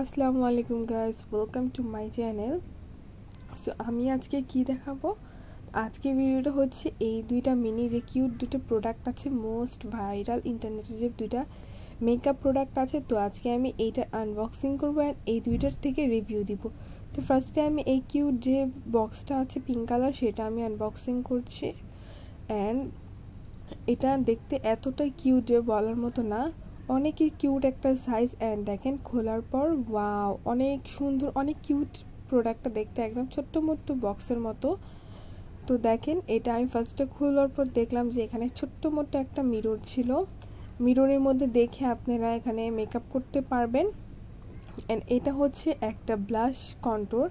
আসসালামু আলাইকুম guys, welcome to my channel. So আমি আজকে কি দেখাবো, আজকে ভিডিওটা হচ্ছে এই দুইটা মিনি যে কিউট দুটো প্রোডাক্ট আছে, মোস্ট ভাইরাল ইন্টারনেটে যে দুইটা মেকআপ প্রোডাক্ট আছে। তো আজকে আমি এইটার আনবক্সিং করবো অ্যান্ড এই দুইটার থেকে রিভিউ দিব। তো ফার্স্টে আমি এই কিউট যে বক্সটা আছে পিঙ্ক কালার, সেটা আমি আনবক্সিং করছি। অ্যান্ড এটা দেখতে এতটাই কিউট যে বলার মতো না, অনেকই কিউট একটা সাইজ। অ্যান্ড দেখেন খোলার পর ওয়াও, অনেক সুন্দর, অনেক কিউট প্রোডাক্টটা দেখতে, একদম ছোট্ট মোট্ট বক্সের মতো। তো দেখেন এটা আমি ফার্স্টে খোলার পর দেখলাম যে এখানে ছোট্ট মোট্ট একটা মিরর ছিল। মিররের মধ্যে দেখে আপনারা এখানে মেকআপ করতে পারবেন। অ্যান্ড এটা হচ্ছে একটা ব্লাশ কন্ট্রোর,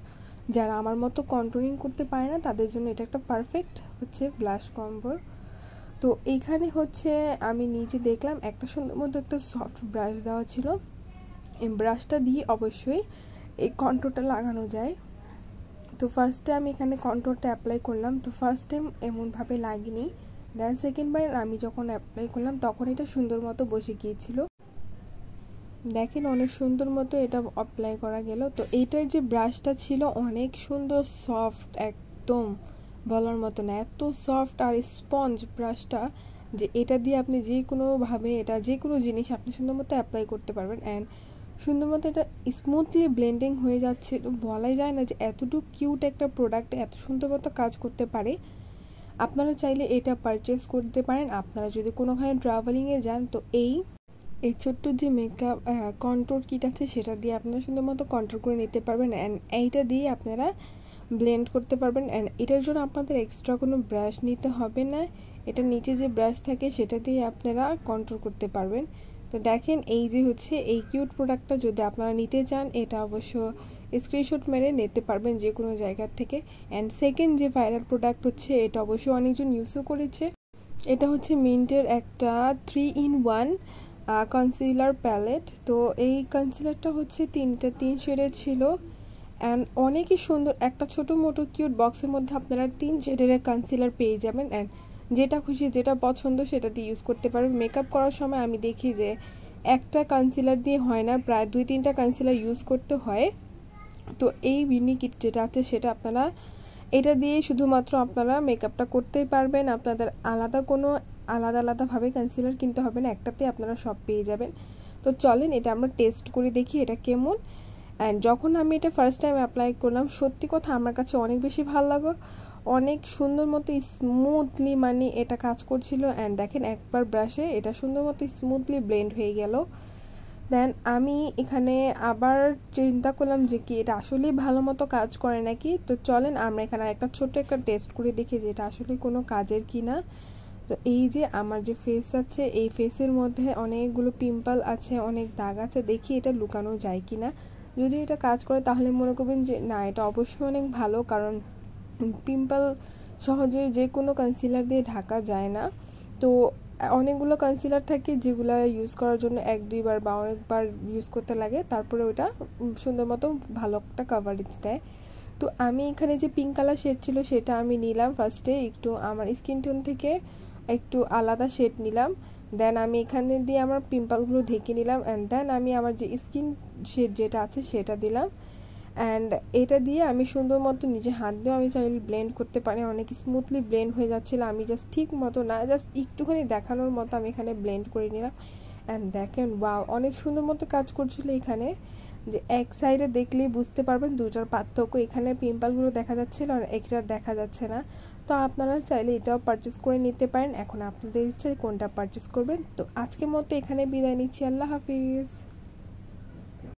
যারা আমার মতো কন্ট্রোলিং করতে পারে না তাদের জন্য এটা একটা পারফেক্ট হচ্ছে ব্লাশ কম্বোর। তো এইখানে হচ্ছে আমি নিচে দেখলাম একটা সুন্দর মতো একটা সফট ব্রাশ দেওয়া ছিল। এই ব্রাশটা দিয়ে অবশ্যই এই কন্ট্রোরটা লাগানো যায়। তো ফার্স্টে আমি এখানে কন্ট্রোরটা অ্যাপ্লাই করলাম। তো ফার্স্ট টাইম এমনভাবে লাগিনি, দেন সেকেন্ড বার আমি যখন অ্যাপ্লাই করলাম তখন এটা সুন্দর মতো বসে গিয়েছিল। দেখেন অনেক সুন্দর মতো এটা অ্যাপ্লাই করা গেল। তো এইটার যে ব্রাশটা ছিল অনেক সুন্দর, সফট, একদম বলার মতো না, এত সফট আর স্পঞ্জ ব্রাশটা যে এটা দিয়ে আপনি যে কোনোভাবে এটা যে কোনো জিনিস আপনি সুন্দর মতো অ্যাপ্লাই করতে পারবেন। অ্যান্ড সুন্দর মতো এটা স্মুথলি ব্লেন্ডিং হয়ে যাচ্ছে। বলাই যায় না যে এতটুকু কিউট একটা প্রোডাক্ট এত সুন্দর মতো কাজ করতে পারে। আপনারা চাইলে এটা পারচেস করতে পারেন। আপনারা যদি কোনোখানে ট্রাভেলিংয়ে যান তো এই ছোট্ট যে মেকআপ কন্ট্রোর কিট আছে সেটা দিয়ে আপনারা সুন্দর মতো কন্ট্রোল করে নিতে পারবেন। অ্যান্ড এইটা দিয়ে আপনারা ব্লেন্ড করতে পারবেন। অ্যান্ড এটার জন্য আপনাদের এক্সট্রা কোনো ব্রাশ নিতে হবে না, এটা নিচে যে ব্রাশ থাকে সেটা দিয়ে আপনারা কন্ট্রোল করতে পারবেন। তো দেখেন এই যে হচ্ছে এই কিউট প্রোডাক্টটা যদি আপনারা নিতে চান এটা অবশ্য স্ক্রিনশট মেরে নিতে পারবেন যে কোনো জায়গার থেকে। অ্যান্ড সেকেন্ড যে ভাইরাল প্রোডাক্ট হচ্ছে, এটা অবশ্যই অনেকজন ইউজও করেছে। এটা হচ্ছে মিন্টের একটা 3-in-1 কনসিলার প্যালেট। তো এই কনসিলারটা হচ্ছে তিন শেডের ছিল। অ্যান্ড অনেকই সুন্দর, একটা ছোটো মোটো কিউট বক্সের মধ্যে আপনারা 3 শেডের কনসিলার পেয়ে যাবেন। অ্যান্ড যেটা খুশি যেটা পছন্দ সেটা দিয়ে ইউজ করতে পারবেন। মেকআপ করার সময় আমি দেখি যে একটা কনসিলার দিয়ে হয় না, প্রায় 2-3টা কনসিলার ইউজ করতে হয়। তো এই মিনি কিট যেটা আছে সেটা আপনারা এটা দিয়ে শুধুমাত্র আপনারা মেকআপটা করতেই পারবেন। আপনাদের আলাদাভাবে কনসিলার কিনতে হবে না, একটাতে আপনারা সব পেয়ে যাবেন। তো চলেন এটা আমরা টেস্ট করে দেখি এটা কেমন। অ্যান্ড যখন আমি এটা ফার্স্ট টাইম অ্যাপ্লাই করলাম, সত্যি কথা আমার কাছে অনেক বেশি ভালো লাগলো, অনেক সুন্দর মতো স্মুথলি মানে এটা কাজ করছিল। অ্যান্ড দেখেন একবার ব্রাশে এটা সুন্দর মতো স্মুথলি ব্লেন্ড হয়ে গেল। দেন আমি এখানে আবার চিন্তা করলাম যে কি এটা আসলেই ভালো মতো কাজ করে নাকি। তো চলেন আমরা এখানে একটা ছোট্ট একটা টেস্ট করে দেখি যে এটা আসলে কোনো কাজের কি না। তো এই যে আমার যে ফেস আছে, এই ফেসের মধ্যে অনেকগুলো পিম্পল আছে, অনেক দাগ আছে, দেখি এটা লুকানো যায় কি না। যদি এটা কাজ করে তাহলে মনে করবেন যে না, এটা অবশ্যই অনেক ভালো, কারণ পিম্পল সহজে যে কোনো কনসিলার দিয়ে ঢাকা যায় না। তো অনেকগুলো কনসিলার থাকে যেগুলো ইউজ করার জন্য 1-2 বার বা অনেকবার ইউজ করতে লাগে, তারপরে ওটা সুন্দর মতো ভালো একটা কাভারেজ দেয়। তো আমি এখানে যে পিঙ্ক কালার শেড ছিল সেটা আমি নিলাম ফার্স্টে, একটু আমার স্কিন টোন থেকে একটু আলাদা শেড নিলাম। দেন আমি এখানে দিয়ে আমার পিম্পলগুলো ঢেকে নিলাম। অ্যান্ড দেন আমি আমার যে স্কিন শেড যেটা আছে সেটা দিলাম। অ্যান্ড এটা দিয়ে আমি সুন্দর মতো নিজে হাত দিয়ে আমি চাইলে ব্লেন্ড করতে পারি, অনেক স্মুথলি ব্লেন্ড হয়ে যাচ্ছিলো। আমি জাস্ট ঠিক মতো না, জাস্ট একটুখানি দেখানোর মতো আমি এখানে ব্লেন্ড করে নিলাম। অ্যান্ড দেখেন ওয়াও, অনেক সুন্দর মতো কাজ করছিলো। এখানে যে এক সাইডে দেখলেই বুঝতে পারবেন দুটার পার্থক্য, এখানে পিম্পলগুলো দেখা যাচ্ছিলো আর একটা দেখা যাচ্ছে না। তো আপনারা চাইলে এটাও পারচেস করে নিতে পারেন, এখন আপনাদের ইচ্ছে কোনটা পারচেস করবেন। তো আজকের মতো এখানে বিদায় নিচ্ছি, আল্লাহ হাফিজ।